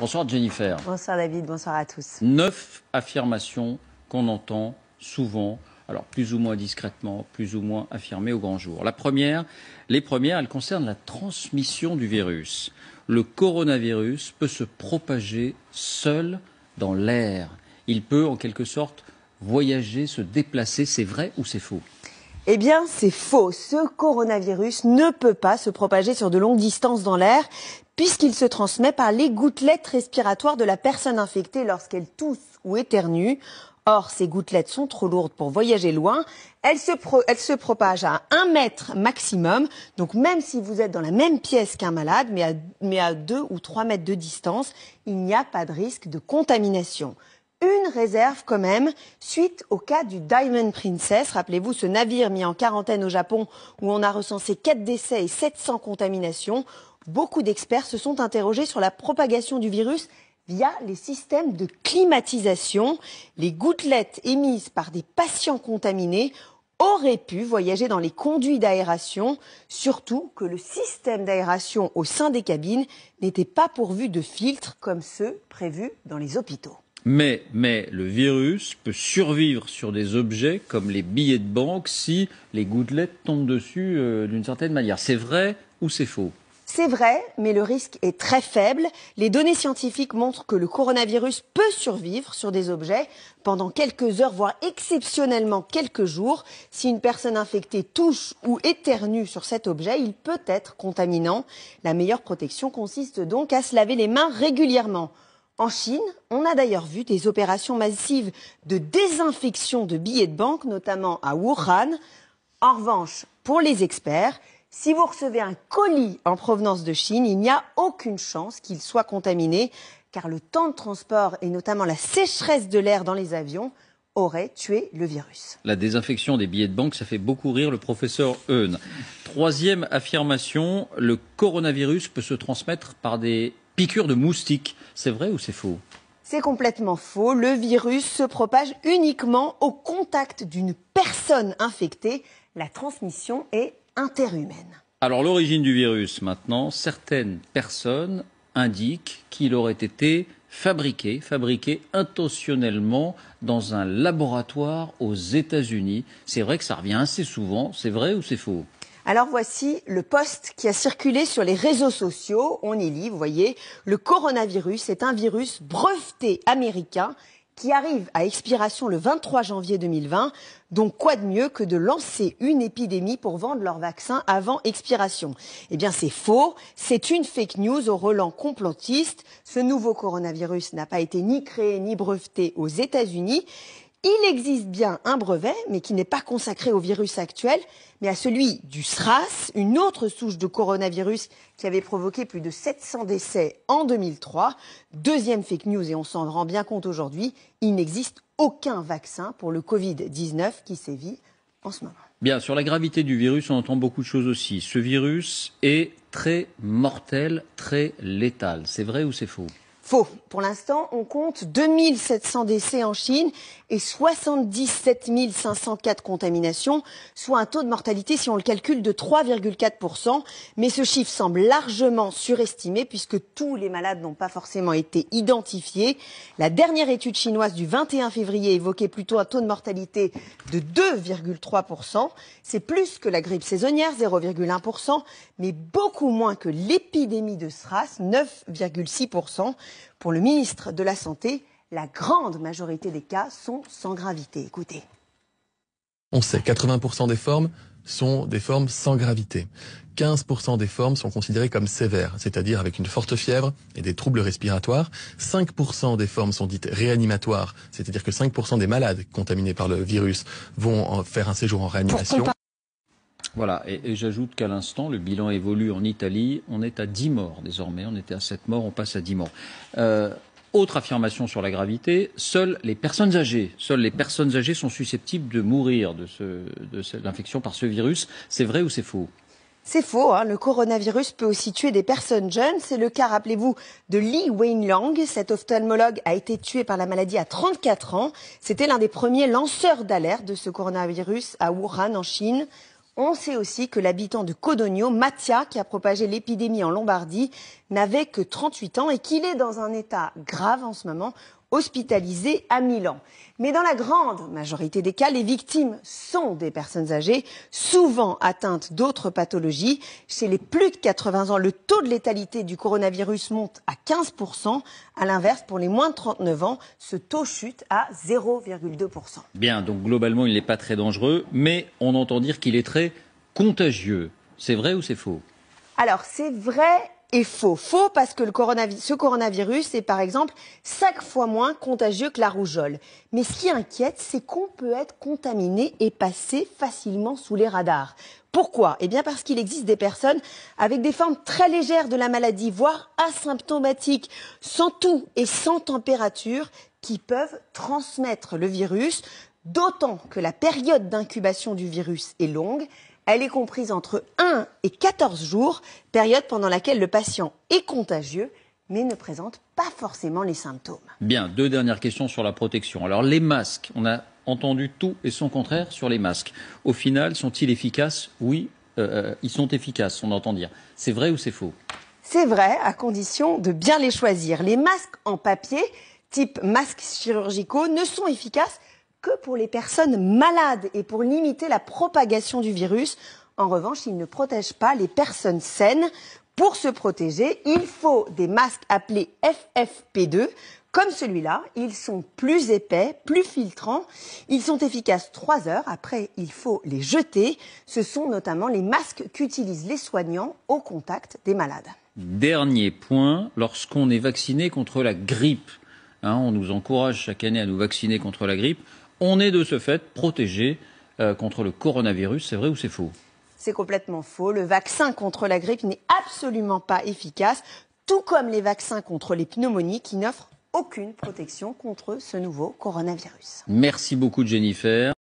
Bonsoir Jennifer. Bonsoir David, bonsoir à tous. 9 affirmations qu'on entend souvent, alors plus ou moins discrètement, plus ou moins affirmées au grand jour. Les premières, elles concernent la transmission du virus. Le coronavirus peut se propager seul dans l'air. Il peut en quelque sorte voyager, se déplacer. C'est vrai ou c'est faux ? Eh bien, c'est faux. Ce coronavirus ne peut pas se propager sur de longues distances dans l'air, puisqu'il se transmet par les gouttelettes respiratoires de la personne infectée lorsqu'elle tousse ou éternue. Or, ces gouttelettes sont trop lourdes pour voyager loin. Elles se propagent à 1 mètre maximum. Donc, même si vous êtes dans la même pièce qu'un malade, mais à 2 ou 3 mètres de distance, il n'y a pas de risque de contamination. Une réserve quand même, suite au cas du Diamond Princess. Rappelez-vous, ce navire mis en quarantaine au Japon où on a recensé 4 décès et 700 contaminations. Beaucoup d'experts se sont interrogés sur la propagation du virus via les systèmes de climatisation. Les gouttelettes émises par des patients contaminés auraient pu voyager dans les conduits d'aération, surtout que le système d'aération au sein des cabines n'était pas pourvu de filtres comme ceux prévus dans les hôpitaux. Mais le virus peut survivre sur des objets comme les billets de banque si les gouttelettes tombent dessus d'une certaine manière. C'est vrai ou c'est faux ? C'est vrai, mais le risque est très faible. Les données scientifiques montrent que le coronavirus peut survivre sur des objets pendant quelques heures, voire exceptionnellement quelques jours. Si une personne infectée touche ou éternue sur cet objet, il peut être contaminant. La meilleure protection consiste donc à se laver les mains régulièrement. En Chine, on a d'ailleurs vu des opérations massives de désinfection de billets de banque, notamment à Wuhan. En revanche, pour les experts, si vous recevez un colis en provenance de Chine, il n'y a aucune chance qu'il soit contaminé, car le temps de transport et notamment la sécheresse de l'air dans les avions auraient tué le virus. La désinfection des billets de banque, ça fait beaucoup rire le professeur Eun. Troisième affirmation, le coronavirus peut se transmettre par des piqûres de moustiques. C'est vrai ou c'est faux ? C'est complètement faux. Le virus se propage uniquement au contact d'une personne infectée. La transmission est interhumaine. Alors l'origine du virus maintenant, certaines personnes indiquent qu'il aurait été fabriqué intentionnellement dans un laboratoire aux États-Unis. C'est vrai que ça revient assez souvent. C'est vrai ou c'est faux ? Alors voici le post qui a circulé sur les réseaux sociaux. On y lit, vous voyez, le coronavirus est un virus breveté américain qui arrive à expiration le 23 janvier 2020. Donc quoi de mieux que de lancer une épidémie pour vendre leur vaccin avant expiration ? Eh bien c'est faux, c'est une fake news au relent complotiste. Ce nouveau coronavirus n'a pas été ni créé ni breveté aux États-Unis. Il existe bien un brevet, mais qui n'est pas consacré au virus actuel, mais à celui du SRAS, une autre souche de coronavirus qui avait provoqué plus de 700 décès en 2003. Deuxième fake news, et on s'en rend bien compte aujourd'hui, il n'existe aucun vaccin pour le Covid-19 qui sévit en ce moment. Bien, sur la gravité du virus, on entend beaucoup de choses aussi. Ce virus est très mortel, très létal. C'est vrai ou c'est faux ? Faux. Pour l'instant, on compte 2700 décès en Chine et 77 504 contaminations, soit un taux de mortalité, si on le calcule, de 3,4%. Mais ce chiffre semble largement surestimé puisque tous les malades n'ont pas forcément été identifiés. La dernière étude chinoise du 21 février évoquait plutôt un taux de mortalité de 2,3%. C'est plus que la grippe saisonnière, 0,1%, mais beaucoup moins que l'épidémie de SRAS, 9,6%. Pour le ministre de la Santé, la grande majorité des cas sont sans gravité. Écoutez. On sait, 80% des formes sont des formes sans gravité. 15% des formes sont considérées comme sévères, c'est-à-dire avec une forte fièvre et des troubles respiratoires. 5% des formes sont dites réanimatoires, c'est-à-dire que 5% des malades contaminés par le virus vont en faire un séjour en réanimation. Voilà, et j'ajoute qu'à l'instant, le bilan évolue en Italie. On est à 10 morts désormais. On était à 7 morts, on passe à 10 morts. Autre affirmation sur la gravité, seules les personnes âgées sont susceptibles de mourir de l'infection par ce virus. C'est vrai ou c'est faux ? C'est faux, hein. Le coronavirus peut aussi tuer des personnes jeunes. C'est le cas, rappelez-vous, de Li Wenliang. Cet ophtalmologue a été tué par la maladie à 34 ans. C'était l'un des premiers lanceurs d'alerte de ce coronavirus à Wuhan, en Chine. On sait aussi que l'habitant de Codogno, Mattia, qui a propagé l'épidémie en Lombardie, n'avait que 38 ans et qu'il est dans un état grave en ce moment, hospitalisé à Milan. Mais dans la grande majorité des cas, les victimes sont des personnes âgées, souvent atteintes d'autres pathologies. Chez les plus de 80 ans, le taux de létalité du coronavirus monte à 15%. À l'inverse, pour les moins de 39 ans, ce taux chute à 0,2%. Bien, donc globalement, il n'est pas très dangereux, mais on entend dire qu'il est très contagieux. C'est vrai ou c'est faux? Alors, c'est vrai et faux. Faux parce que ce coronavirus est par exemple 5 fois moins contagieux que la rougeole. Mais ce qui inquiète, c'est qu'on peut être contaminé et passer facilement sous les radars. Pourquoi? Eh bien parce qu'il existe des personnes avec des formes très légères de la maladie, voire asymptomatiques, sans toux et sans température, qui peuvent transmettre le virus, d'autant que la période d'incubation du virus est longue. Elle est comprise entre 1 et 14 jours, période pendant laquelle le patient est contagieux, mais ne présente pas forcément les symptômes. Bien, 2 dernières questions sur la protection. Alors les masques, on a entendu tout et son contraire sur les masques. Au final, sont-ils efficaces? Oui, ils sont efficaces, on entend dire. C'est vrai ou c'est faux? C'est vrai, à condition de bien les choisir. Les masques en papier, type masques chirurgicaux, ne sont efficaces que pour les personnes malades et pour limiter la propagation du virus. En revanche, ils ne protègent pas les personnes saines. Pour se protéger, il faut des masques appelés FFP2, comme celui-là. Ils sont plus épais, plus filtrants. Ils sont efficaces 3 heures. Après, il faut les jeter. Ce sont notamment les masques qu'utilisent les soignants au contact des malades. Dernier point, lorsqu'on est vacciné contre la grippe, on nous encourage chaque année à nous vacciner contre la grippe, on est de ce fait protégé contre le coronavirus. C'est vrai ou c'est faux? C'est complètement faux. Le vaccin contre la grippe n'est absolument pas efficace, tout comme les vaccins contre les pneumonies qui n'offrent aucune protection contre ce nouveau coronavirus. Merci beaucoup Jennifer.